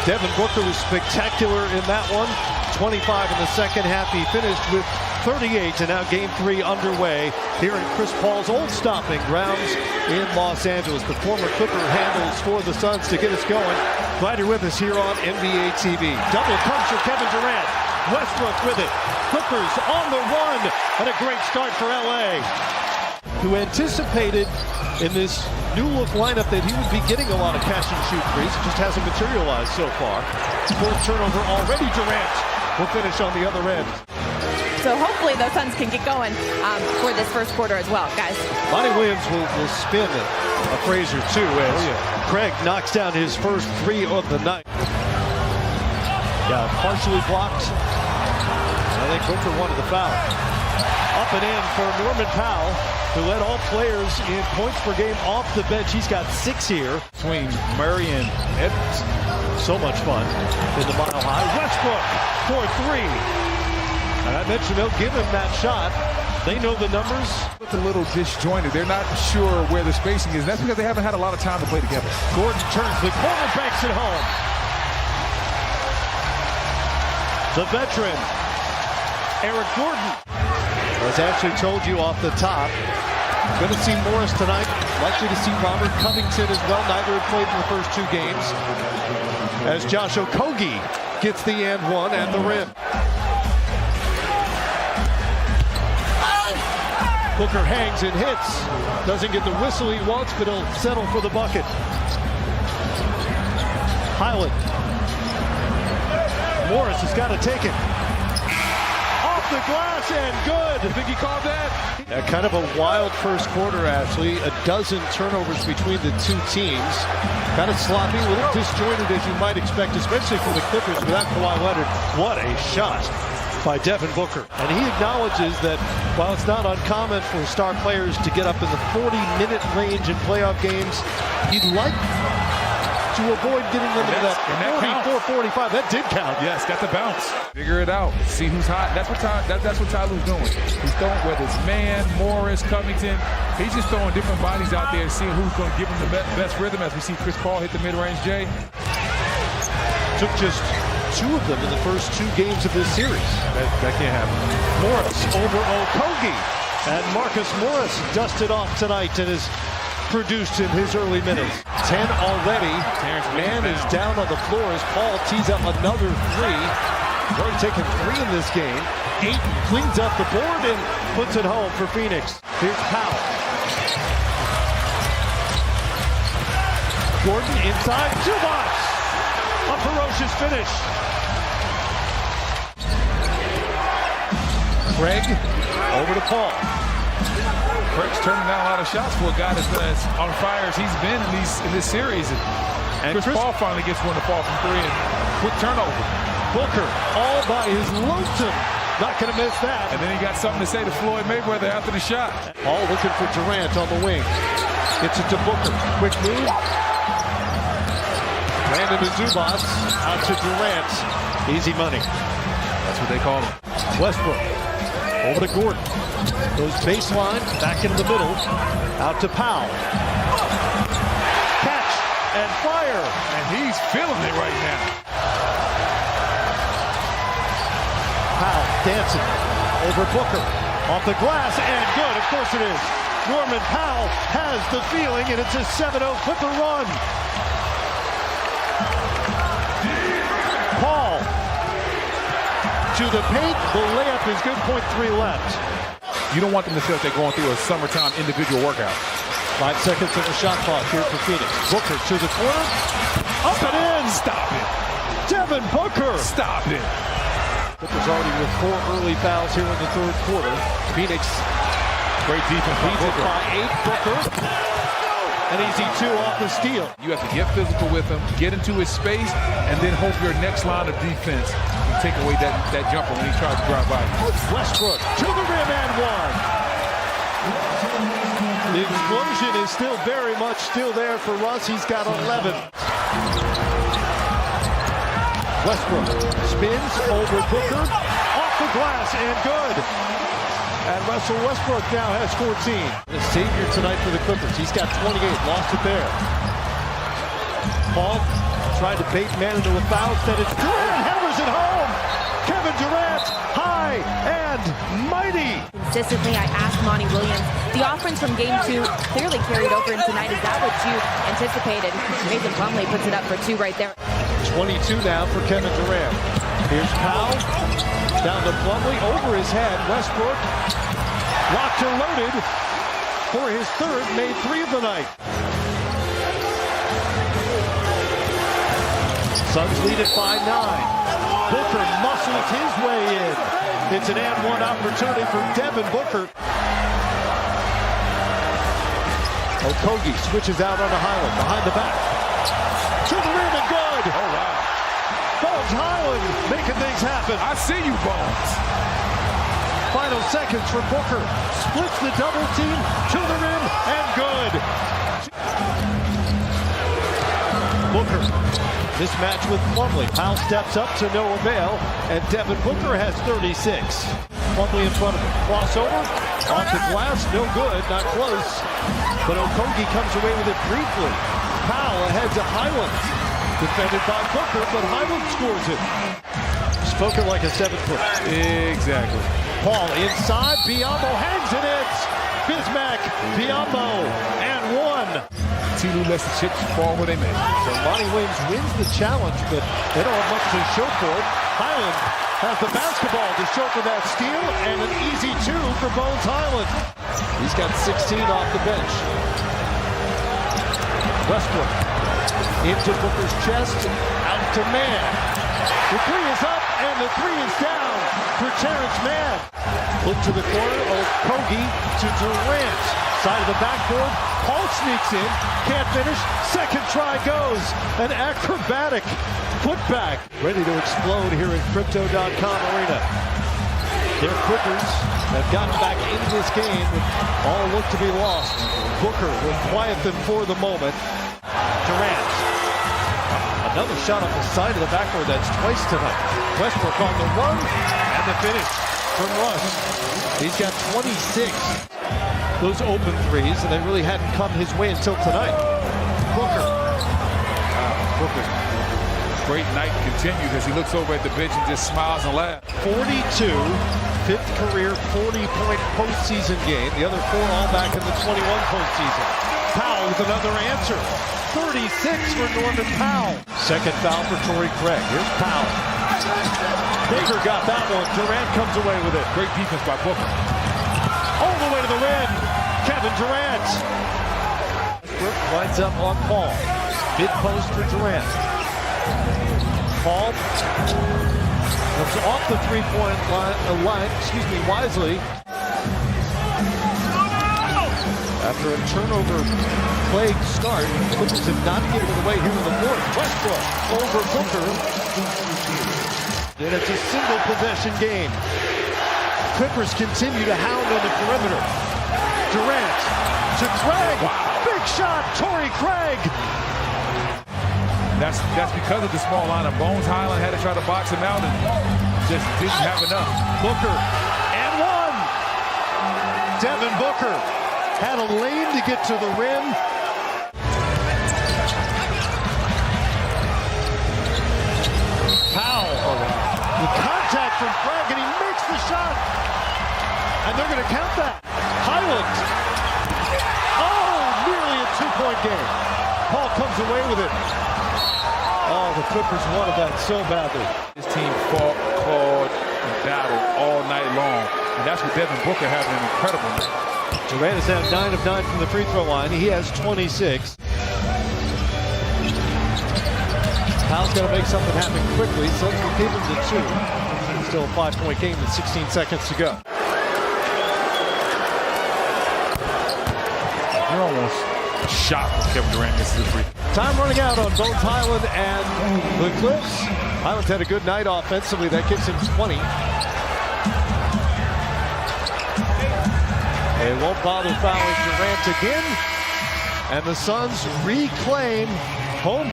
Devin Booker was spectacular in that one. 25 in the second half. He finished with 38, and now game 3 underway here in Chris Paul's old stomping grounds in Los Angeles. The former Clipper handles for the Suns to get us going. Glad you're with us here on NBA TV. Double comes for Kevin Durant. Westbrook with it. Clippers on the run, and a great start for LA. Who anticipated in this new look lineup that he would be getting a lot of catch and shoot threes. It just hasn't materialized so far. Fourth turnover already. Durant will finish on the other end. So hopefully the Suns can get going for this first quarter as well, guys. Monty Williams will spin a Frazier too as Craig knocks down his first 3 of the night. Yeah, partially blocked. I think Booker wanted the foul. Up and in for Norman Powell, who led all players in points per game off the bench. He's got 6 here. Between Murray and Edwards. So much fun in the Mile High. Westbrook for 3. And I mentioned they'll give him that shot. They know the numbers. It's a little disjointed. They're not sure where the spacing is. That's because they haven't had a lot of time to play together. Gordon turns the corner, banks it home. The veteran, Eric Gordon. As Ashley told you off the top, going to see Morris tonight. Likely to see Robert Covington as well. Neither have played in the first 2 games. As Josh Okogie gets the and one at the rim. Booker hangs and hits. Doesn't get the whistle he wants, but he'll settle for the bucket. Highland. Morris has got to take it. The glass and good. I think he called that. Kind of a wild first quarter, Ashley. A dozen turnovers between the 2 teams. Kind of sloppy, a little disjointed as you might expect, especially from the Clippers without Kawhi Leonard. What a shot by Devin Booker. And he acknowledges that while it's not uncommon for star players to get up in the 40-minute range in playoff games, he'd like to avoid getting them into that 44-45. That did count. Yes, got the bounce. Figure it out. See who's hot. That's what Tyler's doing. He's throwing, whether it's Man, Morris, Covington. He's just throwing different bodies out there, seeing who's going to give him the best rhythm. As we see Chris Paul hit the mid-range J. Took just 2 of them in the first 2 games of this series. That can't happen. Morris over Okogie. And Marcus Morris dusted off tonight and is produced in his early minutes. 10 already. Man is down on the floor as Paul tees up another 3. He's already taken 3 in this game. 8 cleans up the board and puts it home for Phoenix. Here's Powell. Gordon inside. Zubac. A ferocious finish. Craig over to Paul. Craig's turning down a lot of shots for a guy that's on fire as he's been in this series. And Chris Paul finally gets one to fall from 3 and quick turnover. Booker all by his lonesome. Not going to miss that. And then he got something to say to Floyd Mayweather after the shot. Paul looking for Durant on the wing. Gets it to Booker. Quick move. Brandon to Zubac. Out to Durant. Easy money. That's what they call him. Westbrook. Over to Gordon. Goes baseline, back into the middle, out to Powell. Catch and fire. And he's feeling it right now. Powell dancing over Booker. Off the glass and good, of course it is. Norman Powell has the feeling and it's a 7-0 Clipper run. Paul to the paint, the layup is good, 0.3 left. You don't want them to feel like they're going through a summertime individual workout. 5 seconds of the shot clock here for Phoenix. Booker to the corner. Up and in. Stop it. Devin Booker. Stop it. Booker's already with 4 early fouls here in the 3rd quarter. Phoenix. Great defense. Leads it by 8. Booker. An easy 2 off the steal. You have to get physical with him, get into his space, and then hope your next line of defense can take away that jumper when he tries to drive by. Westbrook to the rim and 1. The explosion is still very much still there for Russ. He's got 11. Westbrook spins over Booker. Off the glass and good. And Russell Westbrook now has 14. The savior tonight for the Clippers. He's got 28. Lost it there. Paul tried to bait man into a foul. Instead, it's Durant hammers it home. Kevin Durant, high and mighty. Consistently, I asked Monty Williams, the offense from game 2 clearly carried over into tonight. Is that what you anticipated? Mason Plumlee puts it up for 2 right there. 22 now for Kevin Durant. Here's Powell, down to Plumlee, over his head. Westbrook, locked or loaded for his third, made 3 of the night. Suns lead it by 9. Booker muscles his way in. It's an and one opportunity for Devin Booker. Okogie switches out on the Highland, behind the back. To the rim and good. Oh, wow. Bones Highland making things happen. I see you, Bones. Final seconds for Booker. Splits the double team to the rim and good. Booker. Mismatch with Plumlee. Powell steps up to no avail, and Devin Booker has 36. Plumlee in front of him. Crossover, off the glass, no good, not close. But Okogie comes away with it briefly. Powell ahead to Highland. Defended by Booker, but Highland scores it. Spoken like a 7-footer. Exactly. Paul inside, Biyombo hangs it in. Bismack, Biyombo, and 1. Lets the chips fall where they may. So Monty Williams wins the challenge, but they don't have much to show for it. Highland has the basketball to show for that steal, and an easy 2 for Bones Highland. He's got 16 off the bench. Westbrook into Booker's chest, out to Mann. The 3 is up, and the 3 is down for Terrence Mann. Look to the corner, Okogie to Durant. Side of the backboard, Paul sneaks in, can't finish, second try goes. An acrobatic putback. Ready to explode here in Crypto.com Arena. Their Clippers have gotten back into this game with all look to be lost. Booker will quiet them for the moment. Durant. Another shot off the side of the backboard, that's twice tonight. Westbrook on the run, and the finish from Russ. He's got 26. Those open threes, and they really hadn't come his way until tonight. Booker. Booker. Great night continues as he looks over at the bench and just smiles and laughs. 42, 5th career 40-point postseason game. The other 4 all back in the 21 postseason. Powell with another answer. 36 for Norman Powell. Second foul for Torrey Craig. Here's Powell. Baker got that one. Durant comes away with it. Great defense by Booker. All the way to the rim, Kevin Durant. Westbrook winds up on Paul. Mid post for Durant. Paul comes off the three-point line, wisely. After a turnover plagued start, Clippers have not given it away here in the fourth. Westbrook over Booker. And it's a single possession game. Clippers continue to hound on the perimeter. Durant to Craig. Wow. Big shot, Torrey Craig. That's because of the small lineup. Bones Highland had to try to box him out and just didn't have enough. Booker and 1. Devin Booker had a lane to get to the rim. Powell. The contact from Craig, and he makes the shot. And they're going to count that. Highland. Oh, nearly a 2-point game. Paul comes away with it. Oh, the Clippers wanted that so badly. This team fought, clawed, and battled all night long. And that's what Devin Booker having an incredible night. Durant is now 9 of 9 from the free throw line. He has 26. Powell's got to make something happen quickly. Suns will give him the 2. Still a 5-point game with 16 seconds to go. You're almost shocked when Kevin Durant misses the free. Time running out on Bones Highland and the Clips. Highland's had a good night offensively. That gives him 20. They won't bother fouling Durant again. And the Suns reclaim home.